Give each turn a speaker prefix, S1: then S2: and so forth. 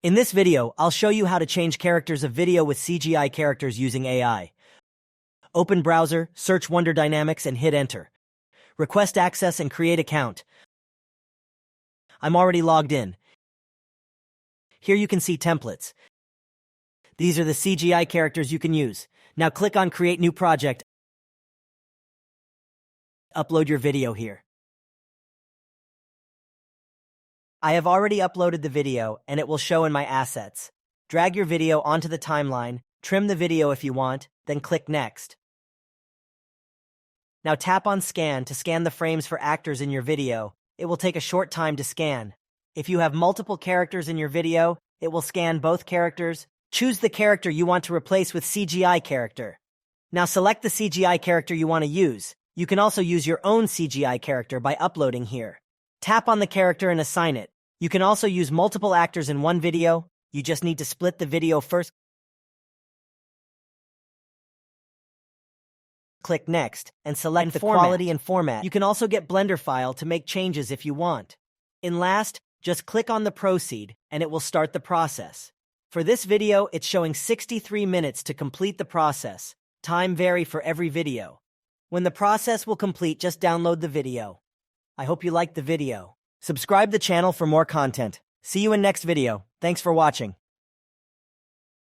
S1: In this video, I'll show you how to change characters of video with CGI characters using AI. Open browser, search Wonder Dynamics and hit enter. Request access and create account. I'm already logged in. Here you can see templates. These are the CGI characters you can use. Now click on Create New Project. Upload your video here. I have already uploaded the video and it will show in my assets. Drag your video onto the timeline, trim the video if you want, then click Next. Now tap on Scan to scan the frames for actors in your video. It will take a short time to scan. If you have multiple characters in your video, it will scan both characters. Choose the character you want to replace with CGI character. Now select the CGI character you want to use. You can also use your own CGI character by uploading here. Tap on the character and assign it. You can also use multiple actors in one video. You just need to split the video first. Click Next and select the quality and format. You can also get Blender file to make changes if you want. In last, just click on the Proceed and it will start the process. For this video, it's showing 63 minutes to complete the process. Time vary for every video. When the process will complete, just download the video. I hope you liked the video. Subscribe the channel for more content. See you in next video. Thanks for watching.